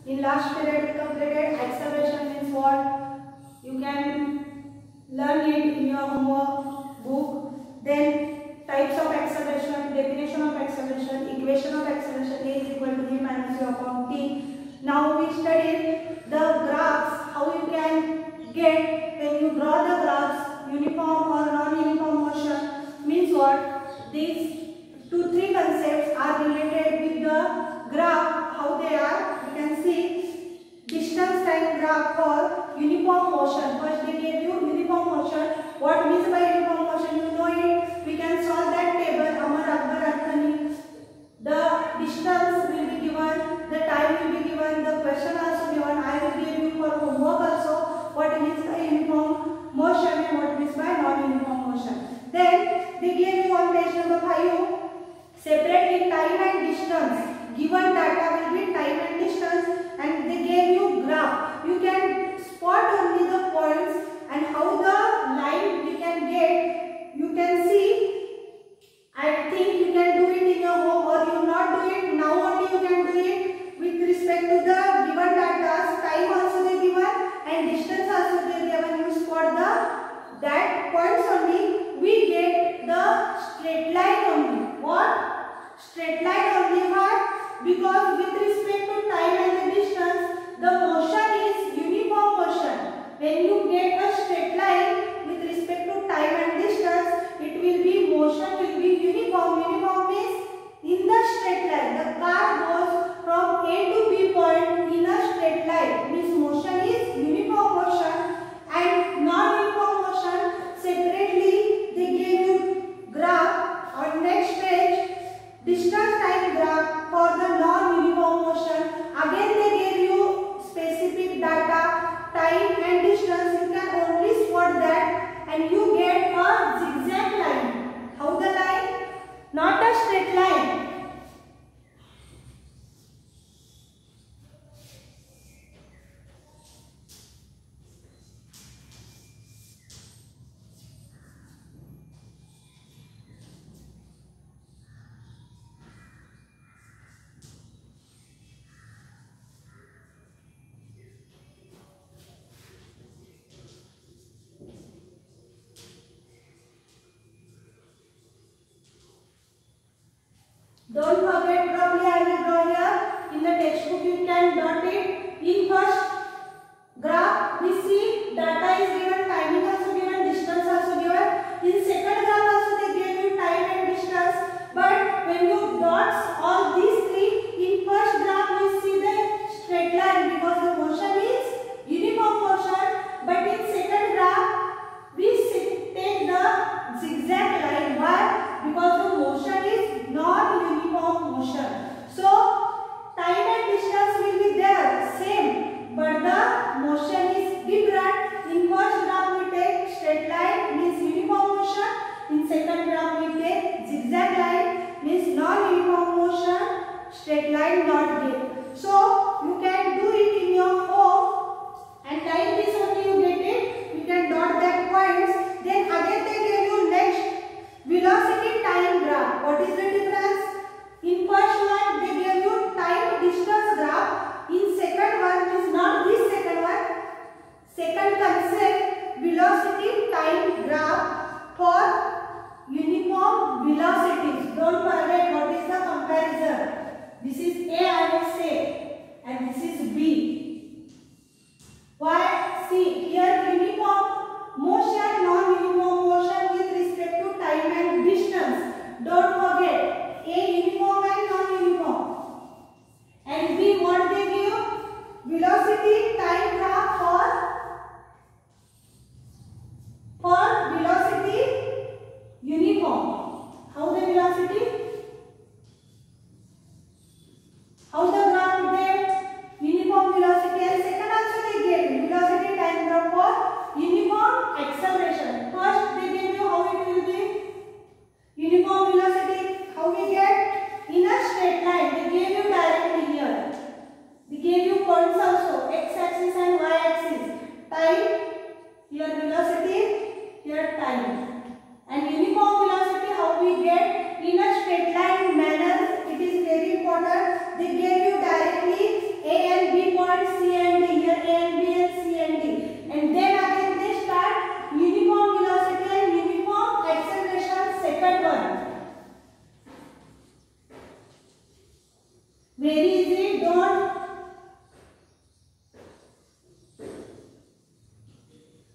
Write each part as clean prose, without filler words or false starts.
In last period we completed acceleration means what? You can learn it in your homework book. Then types of acceleration, definition of acceleration, equation of acceleration, A is equal to V minus U upon T. Now we studied the graphs, how you can get when you draw the graphs, uniform or non-uniform motion means what? These 2-3 concepts are related with the graph, how they are. You can see distance time graph for uniform motion. First they gave you uniform motion. What means by uniform motion? You know it. We can solve that table. Amar Akbar Athani. The distance will be given, the time will be given, the question also given. I will give you for homework also what means by uniform motion and what means by non-uniform motion. Then they gave you on page number 5, separate in time and distance. Given data will be time and distance, and they gave you graph. You can spot only the points and how the line we can get. You can see. I think you can do it in your home, or you not do it now only. You can do it with respect to the given data. Time also they given and distance also they given. You spot the that points only. We get the straight line only. What? Straight line only. What? Because with respect to time and the distance, the motion is uniform motion. When you get a straight line with respect to time and distance, it will be motion will be uniform. Uniform means in the straight line. The car goes from A to B point in a straight line. Means motion is uniform motion. And non-uniform motion, separately they gave you graph on next page. Distance time graph for the non-uniform motion. Again they gave you specific data, time and distance. You can only spot that and you get a zigzag line. How the line? Not a straight line. Don't forget, probably I will draw here. In the textbook you can dot it. In first graph we see data is given, timing also given, distance also given. In second graph also they gave you time and distance. But when you dots all these three, in first graph we see the straight line because the motion is uniform motion. But in second graph we take the zigzag line. Why? Because the motion is non-uniform motion. So time and distance will be there same, but the motion is different. In first graph we take straight line means uniform motion. In second graph we take zigzag line means non-uniform motion. Straight line not given. So you can do it in your home and like this only you get it. You can dot that points. Then again they give you next velocity time graph. What is the difference? In first one they gave you time distance graph. In second one is not this second one. Second concept velocity time graph for uniform velocities. Don't forget what is the comparison. This is A, I will say Very easy. Don't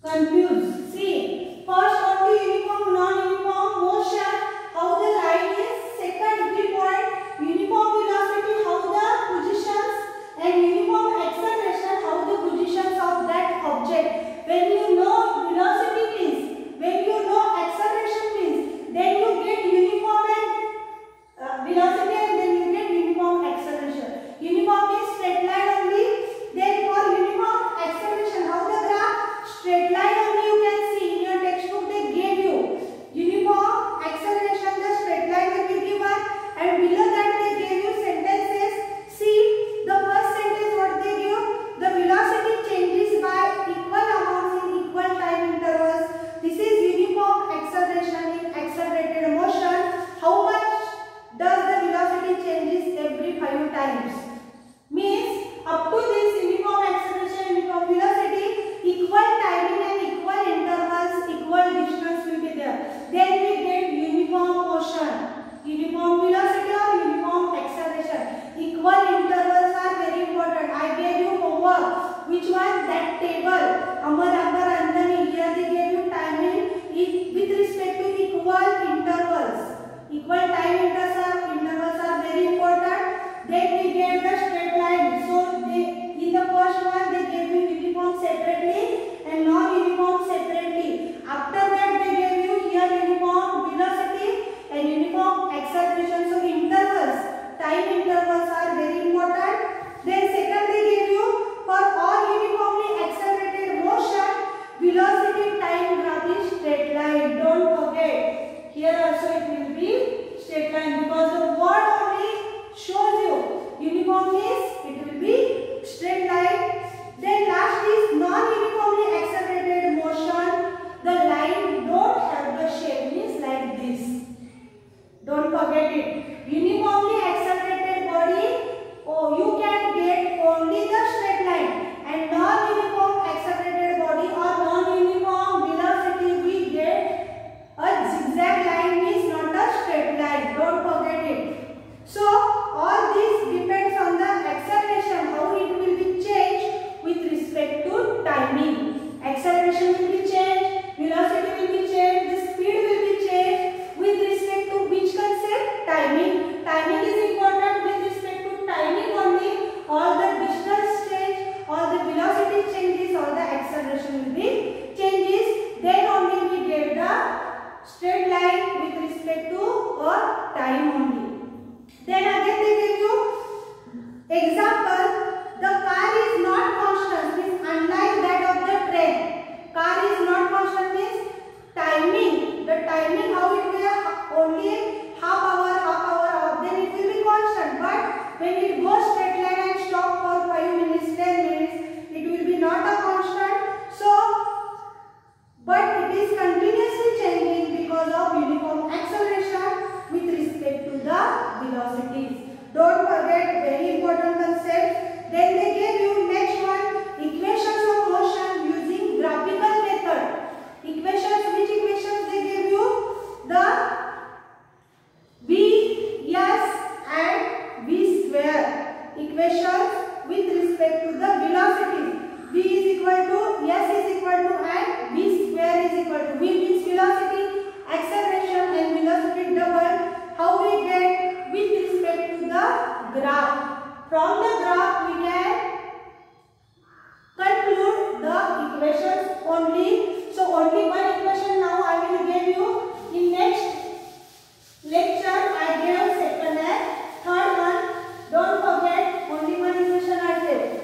confuse. See, first only uniform, non-uniform motion, how the line is. Second viewpoint, uniform velocity, how the positions, and uniform acceleration, how the positions of that object. When you know velocity means, when you know acceleration means, then you get uniform and velocity, and then you get uniform acceleration. Uniform is straight line only. Then for uniform acceleration, how the graph? Straight line only. You can see in your textbook they gave you uniform acceleration, the straight line will be given, and below that they gave you sentences. See the first sentence what they give: the velocity changes by equal amounts in equal time intervals. This is uniform acceleration in accelerated motion. How much does the velocity changes every 5 times? Means up to this uniform acceleration, uniform velocity, equal timing and equal intervals, equal distance will be there. Then we get uniform motion, uniform velocity or uniform acceleration. Equal intervals are very important. I gave you homework. Which was that table? Amar Andani. Here they gave you timing with respect to equal intervals. Equal time intervals are very important. Then we get the straight line. So in the first one they gave you uniform separately and non-uniform separately. After that they gave you here uniform velocity and uniform acceleration. So intervals, time intervals are very important. Then second they gave you for all uniformly accelerated motion, velocity time graph is straight line. Don't forget. Here also it will be straight line because the word only shows you uniform is it will be straight line. Then last is non-uniformly accelerated motion. The line don't have the shape, means like this. Don't forget it. Uniformly accelerated body, you can get only the straight line, and non-uniform accelerated body or non-uniform velocity we get a zigzag line, means not a straight line. Don't forget it. So all this depends on the acceleration, how it will be changed with respect to timing. Acceleration will be changed, velocity will be changed, the speed will be changed with respect to which concept? Timing. Timing is important with respect to timing only. All the distance change, all the velocity changes, all the acceleration will be changes. Then only we get the straight line with respect to or time only. Then again they give you example. The car is not constant, means unlike that of the train. Car is not constant means timing. The timing how it will only half hour, then it will be constant. But when it goes straight line and stop for 5 minutes, 10 minutes, it will be not a constant. So, but it is continuously changing because of uniform acceleration with respect to the velocities. Don't forget, very important concept. Then they gave you next one, equations of motion using graphical method. Equations, which equations they gave you? The V, S and V square. Equations with respect to the velocity. V is equal to, S is equal to and V square is equal to. V means velocity, acceleration and velocity double. How we get with respect to the graph. From the graph we can conclude the equations only. So only one equation now I will give you. In next lecture I gave second and third one. Don't forget, only one equation I gave.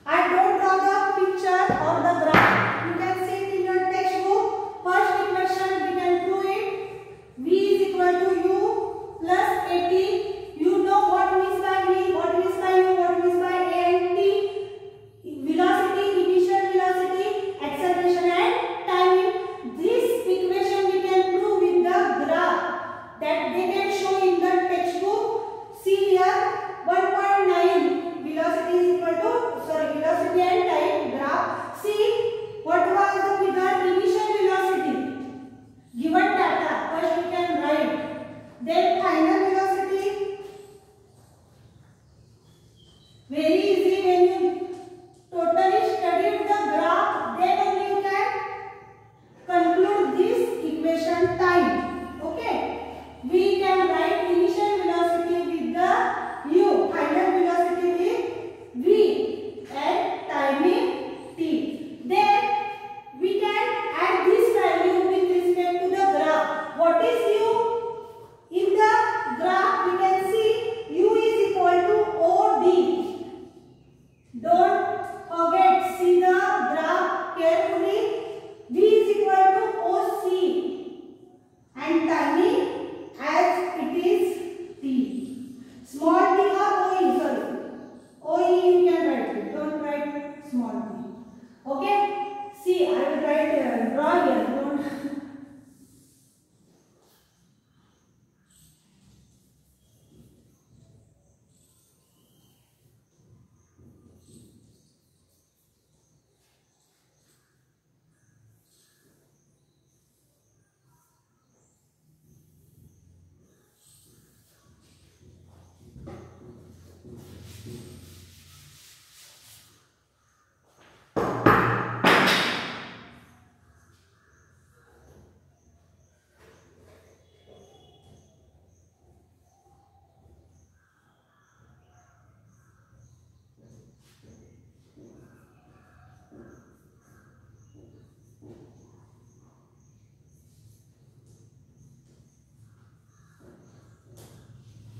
I don't draw the picture or the graph. You can see it in your textbook. First equation we can prove it. V is equal to U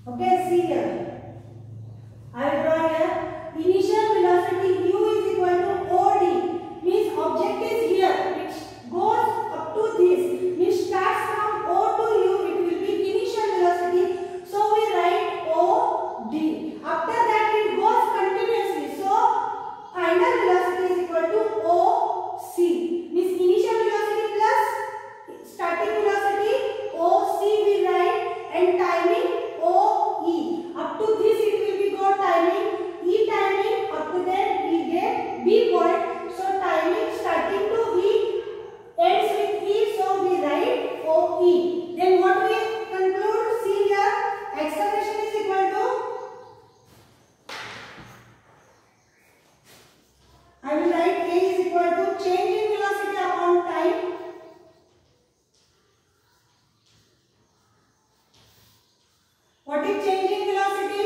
Okay, see here. I will draw here. Initial velocity u is equal to OD. Means object is here. It goes up to this. Means starts from O to U. It will be initial velocity. So we write OD. After that it goes continuously. So final velocity is equal to OC. Means initial velocity plus starting velocity OC we write, and timing OE. Up to this it will be called timing. E timing, up to then we get B point. So timing starting to E ends with E. So we write OE. Then what we conclude? See here. Acceleration is equal to, I will write A is equal to change in velocity upon time. What is change in velocity?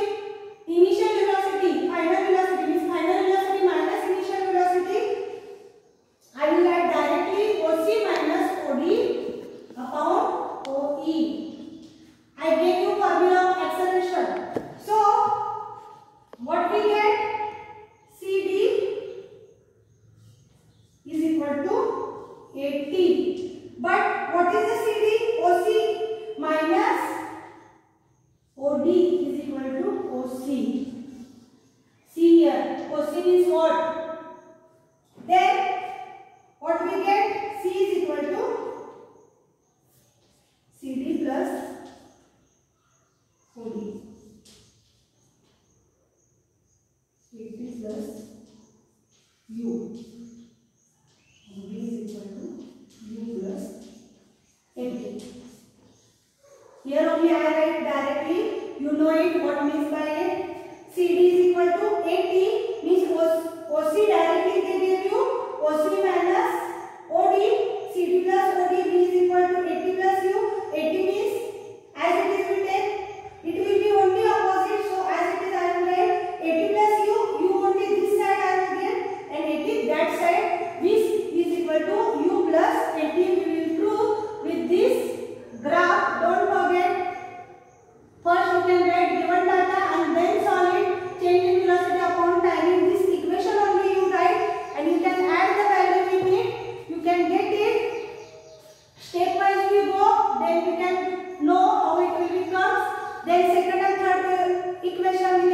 Initial velocity, final velocity means final velocity minus initial velocity. I will write directly OC minus OD upon OE. I gave you formula of acceleration. So what we get? CD is equal to 80. But what is the CD? OC minus OD is equal to OC. See here, OC means what? Then what we get? C is equal to CD plus OD. CD plus U. OD is equal to U plus 80. Here only I write directly. You know it. What means by it? CD is equal to 80 means OC directly they give you OC minus OD. CD plus OD is equal to 80 plus U. 80 means as it is written, it will be only opposite. So as it is I will write 80 plus U. U only this side I will get, and 80 that side. This is equal to U plus 80. We will prove with this graph. Don't forget. First you can write given data and then solve it. Change in velocity upon timing. This equation only you write, and you can add the value in it. You can get it. Stepwise we go. Then you can know how it will become. Then second and third equation